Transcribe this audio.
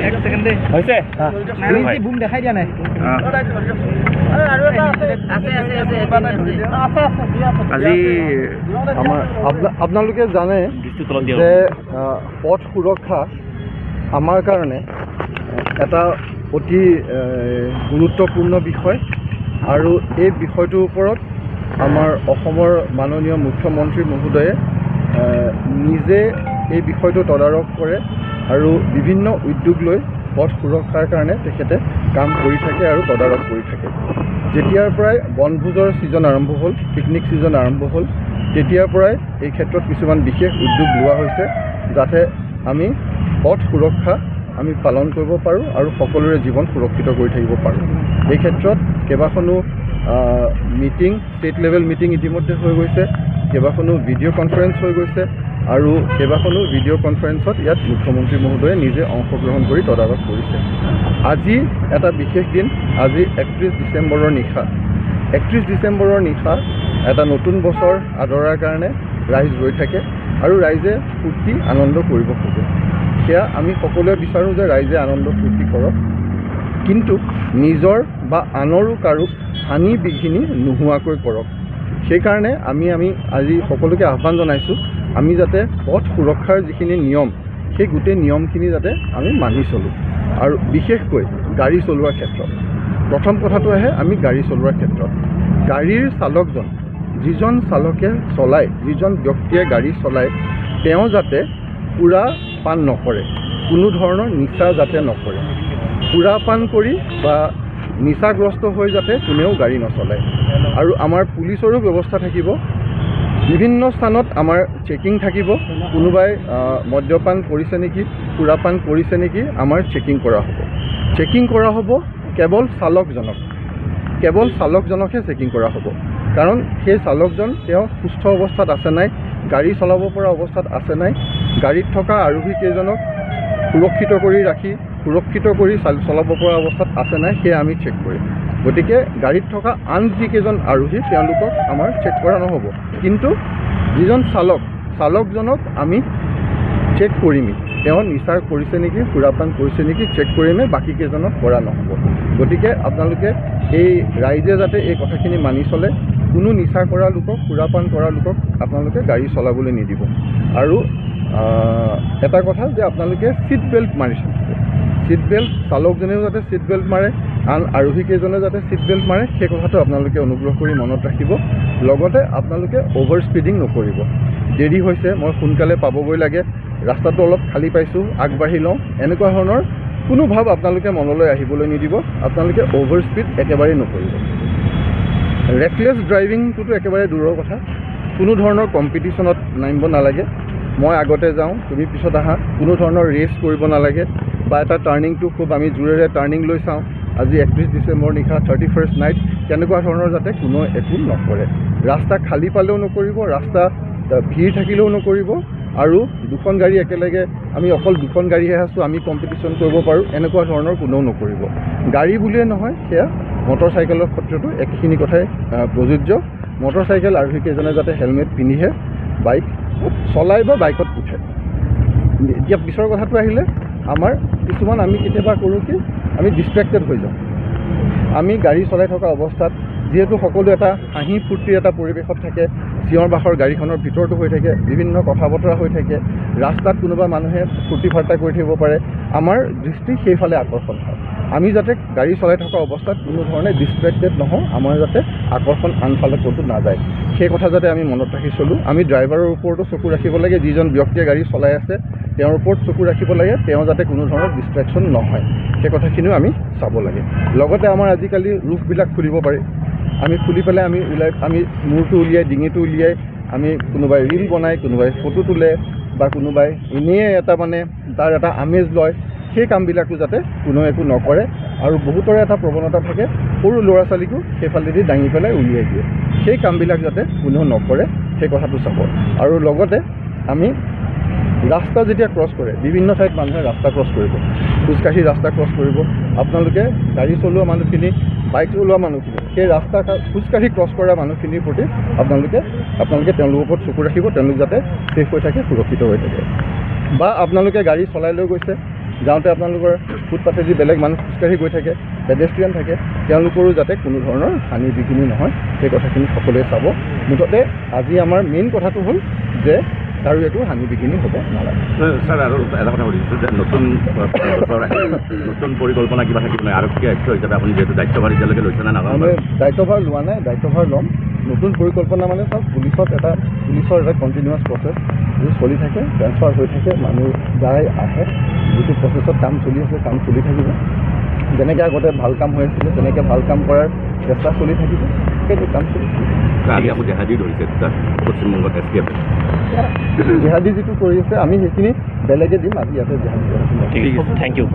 এক সেকেন্ড হৈছে বুম দেখাই দিয়া নাই আজি আপোনালোকে জানে যে পথ সুৰক্ষা আমাৰ কাৰণে এটা অতি গুৰুত্বপূৰ্ণ বিষয় আৰু এই বিষয়টোৰ ওপৰত আমাৰ অসমৰ মাননীয় মুখ্যমন্ত্ৰী মহোদয়ে নিজে এই বিষয়টো তদাৰক কৰে আৰু বিভিন্ন উদ্যোগ লৈ পথ সুৰক্ষাৰ কাৰণে তেখেতে কাম কৰি থাকে আৰু তদাৰক কৰি থাকে। যেতিয়াৰ পৰাই বনভোজৰ ছিজন আৰম্ভ হ'ল, পিকনিক ছিজন আৰম্ভ হ'ল, তেতিয়াৰ পৰাই এই ক্ষেত্ৰত কিছুমান বিশেষ উদ্যোগ লোৱা হৈছে যাতে আমি পথ সুৰক্ষা আমি পালন কৰিব পাৰোঁ আৰু সকলোৰে জীৱন সুৰক্ষিত কৰি থাকিব পাৰোঁ। এই ক্ষেত্ৰত কেইবাখনো মিটিং, ষ্টেট লেভেল মিটিং ইতিমধ্যে হৈ গৈছে, কেইবাখনো ভিডিঅ' কনফাৰেঞ্চ হৈ গৈছে আৰু কেইবাখনো ভিডিঅ' কনফাৰেঞ্চত ইয়াত মুখ্যমন্ত্ৰী মহোদয়ে নিজে অংশগ্ৰহণ কৰি তদাৰক কৰিছে। আজি এটা বিশেষ দিন, আজি 31 ডিচেম্বৰৰ নিশা। 31 ডিচেম্বৰৰ নিশা এটা নতুন বছৰ আদৰাৰ কাৰণে ৰাইজ ৰৈ থাকে আৰু ৰাইজে ফূৰ্তি আনন্দ কৰিব খোজে। সেয়া আমি সকলোৱে বিচাৰোঁ যে ৰাইজে আনন্দ ফূৰ্তি কৰক, কিন্তু নিজৰ বা আনৰো কাৰো হানি বিঘিনি নোহোৱাকৈ কৰক। সেইকাৰণে আমি আজি সকলোকে আহ্বান জনাইছোঁ আমি যাতে পথ সুৰক্ষাৰ যিখিনি নিয়ম, সেই গোটেই নিয়মখিনি যাতে আমি মানি চলোঁ। আৰু বিশেষকৈ গাড়ী চলোৱাৰ ক্ষেত্ৰত প্ৰথম কথাটো আহে আমি গাড়ী চলোৱাৰ ক্ষেত্ৰত গাড়ীৰ চালকজন, যিজন চালকে চলায়, যিজন ব্যক্তিয়ে গাড়ী চলায়, তেওঁ যাতে সুৰা পান নকৰে, কোনো ধৰণৰ নিচা যাতে নকৰে। সুৰা পান কৰি বা নিচাগ্ৰস্ত হৈ যাতে কোনেও গাড়ী নচলায়। আৰু আমাৰ পুলিচৰো ব্যৱস্থা থাকিব, বিভিন্ন স্থানত আমাৰ চেকিং থাকিব, কোনোবাই মদ্যপান কৰিছে নেকি, সুৰাপান কৰিছে নেকি আমাৰ চেকিং কৰা হ'ব। চেকিং কৰা হ'ব কেৱল চালকজনকহে চেকিং কৰা হ'ব, কাৰণ সেই চালকজন তেওঁ সুস্থ অৱস্থাত আছে নাই, গাড়ী চলাব পৰা অৱস্থাত আছে নাই, গাড়ীত থকা আৰোহীকেইজনক সুৰক্ষিত কৰি চলাব পৰা অৱস্থাত আছে নাই, সেয়া আমি চেক কৰিম। গতিকে গাড়ীত থকা আন যিকেইজন আৰোহী তেওঁলোকক আমাৰ চেক কৰা নহ'ব, কিন্তু যিজন চালকজনক আমি চেক কৰিমেই, তেওঁ নিচা কৰিছে নেকি, সুৰাপান কৰিছে নেকি চেক কৰিমেই, বাকীকেইজনক কৰা নহ'ব। গতিকে আপোনালোকে এই ৰাইজে যাতে এই কথাখিনি মানি চলে, কোনো নিচা কৰা লোকক, সুৰাপান কৰা লোকক আপোনালোকে গাড়ী চলাবলৈ নিদিব। আৰু এটা কথা যে আপোনালোকে ছিট বেল্ট মাৰি থাকিব, ছিট বেল্ট চালকজনেও যাতে ছিট বেল্ট মাৰে, আন আৰোহীকেইজনে যাতে ছিট বেল্ট মাৰে, সেই কথাটো আপোনালোকে অনুগ্ৰহ কৰি মনত ৰাখিব। লগতে আপোনালোকে অভাৰ স্পীডিং নকৰিব। দেৰি হৈছে, মই সোনকালে পাবগৈ লাগে, ৰাস্তাটো অলপ খালী পাইছোঁ, আগবাঢ়ি লওঁ, এনেকুৱা ধৰণৰ কোনো ভাৱ আপোনালোকে মনলৈ আহিবলৈ নিদিব। আপোনালোকে অভাৰ স্পীড একেবাৰেই নকৰিব। ৰেকলেছ ড্ৰাইভিংটোতো একেবাৰে দূৰৰ কথা, কোনো ধৰণৰ কম্পিটিশ্যনত নামিব নালাগে। মই আগতে যাওঁ, তুমি পিছত আহা, কোনো ধৰণৰ ৰেচ কৰিব নালাগে। বা এটা টাৰ্ণিংটো খুব আমি জোৰেৰে টাৰ্ণিং লৈ চাওঁ, আজি 31 ডিচেম্বৰ নিশা 31st নাইট, তেনেকুৱা ধৰণৰ যাতে কোনো একো নকৰে। ৰাস্তা খালী পালেও নকৰিব, ৰাস্তা ভিৰ থাকিলেও নকৰিব। আৰু দুখন গাড়ী একেলগে, আমি অকল দুখন গাড়ীহে আছোঁ, আমি কম্পিটিশ্যন কৰিব পাৰোঁ, এনেকুৱা ধৰণৰ কোনেও নকৰিব। গাড়ী বুলিয়ে নহয়, সেয়া মটৰ চাইকেলৰ ক্ষেত্ৰতো একেখিনি কথাই প্ৰযোজ্য। মটৰ চাইকেল আৰোহীকেইজনে যাতে হেলমেট পিন্ধিহে বাইক চলায় বা বাইকত উঠে। এতিয়া পিছৰ কথাটো আহিলে, আমাৰ কিছুমান আমি কেতিয়াবা কৰোঁ কি, আমি ডিষ্ট্ৰেক্টেড হৈ যাওঁ। আমি গাড়ী চলাই থকা অৱস্থাত যিহেতু সকলো এটা হাঁহি ফূৰ্তিৰ এটা পৰিৱেশত থাকে, চিঞৰ বাখৰ গাড়ীখনৰ ভিতৰতো হৈ থাকে, বিভিন্ন কথা বতৰা হৈ থাকে, ৰাস্তাত কোনোবা মানুহে ফূৰ্তি ফাৰ্তা কৰি থাকিব পাৰে, আমাৰ দৃষ্টি সেইফালে আকৰ্ষণ হয়। আমি যাতে গাড়ী চলাই থকা অৱস্থাত কোনো ধৰণে ডিষ্ট্ৰেক্টেড নহওঁ, আমাৰ যাতে আকৰ্ষণ আনফালে ক'তো নাযায়, সেই কথা যাতে আমি মনত ৰাখি চলোঁ। আমি ড্ৰাইভাৰৰ ওপৰতো চকু ৰাখিব লাগে, যিজন ব্যক্তিয়ে গাড়ী চলাই আছে তেওঁৰ ওপৰত চকু ৰাখিব লাগে, তেওঁ যাতে কোনো ধৰণৰ ডিষ্ট্ৰেকশ্যন নহয়, সেই কথাখিনিও আমি চাব লাগে। লগতে আমাৰ আজিকালি ৰুফবিলাক খুলিব পাৰি, আমি খুলি পেলাই আমি মূৰটো উলিয়াই, ডিঙিটো উলিয়াই আমি কোনোবাই ৰীল বনায়, কোনোবাই ফটো তোলে বা কোনোবাই এনেই এটা তাৰ এটা আমেজ লয়, সেই কামবিলাকো যাতে কোনেও একো নকৰে। আৰু বহুতৰে এটা প্ৰৱণতা থাকে, সৰু ল'ৰা ছোৱালীকো সেইফালেদি দাঙি পেলাই উলিয়াই দিয়ে, সেই কামবিলাক যাতে কোনেও নকৰে, সেই কথাটো চাব। আৰু লগতে আমি ৰাস্তা যেতিয়া ক্ৰছ কৰে, বিভিন্ন ঠাইত মানুহে ৰাস্তা ক্ৰছ কৰিব, খোজকাঢ়ি ৰাস্তা ক্ৰছ কৰিব, আপোনালোকে গাড়ী চলোৱা মানুহখিনি, বাইক চলোৱা মানুহখিনি, সেই ৰাস্তা খোজকাঢ়ি ক্ৰছ কৰা মানুহখিনিৰ প্ৰতি আপোনালোকে তেওঁলোকৰ ওপৰত চকু ৰাখিব, তেওঁলোক যাতে ছেফ হৈ থাকে, সুৰক্ষিত হৈ থাকে। বা আপোনালোকে গাড়ী চলাই লৈ গৈছে, যাওঁতে আপোনালোকৰ ফুটপাথেদি বেলেগ মানুহ খোজকাঢ়ি গৈ থাকে, পেডেষ্ট্ৰিয়ান থাকে, তেওঁলোকৰো যাতে কোনো ধৰণৰ হানি বিঘিনি নহয় সেই কথাখিনি সকলোৱে চাব। মুঠতে আজি আমাৰ মেইন কথাটো হ'ল যে কাৰো একো হানি বিঘিনি হ'ব নালাগে। ছাৰ আৰু এটা কথা সুধিছোঁ যে নতুন পৰিকল্পনা কিবা থাকিব নাই আৰক্ষী আয়ুক্ত হিচাপে আপুনি যিহেতু দায়িত্বভাৰ এতিয়ালৈকে লৈছে নে নাজানো? আমি দায়িত্বভাৰ লোৱা নাই, দায়িত্বভাৰ ল'ম। নতুন পৰিকল্পনা মানে চাওক, পুলিচৰ এটা কণ্টিনিউৱাছ প্ৰচেছ চলি থাকে, ট্ৰেন্সফাৰ হৈ থাকে, মানুহ যায় আহে, যিটো প্ৰচেছত কাম চলি আছে কাম চলি থাকিব। যেনেকৈ আগতে ভাল কাম হৈ আছিলে তেনেকৈ ভাল কাম কৰাৰ চেষ্টা চলি থাকিব, সেইটো কাম চলি থাকিব। আজি আকৌ জেহাদী ধৰিছে পশ্চিমবংগত STF জেহাদী যিটো কৰি আছে আমি সেইখিনি বেলেগে দিম, আজি ইয়াতে জেহাদী কৰা। Thank U.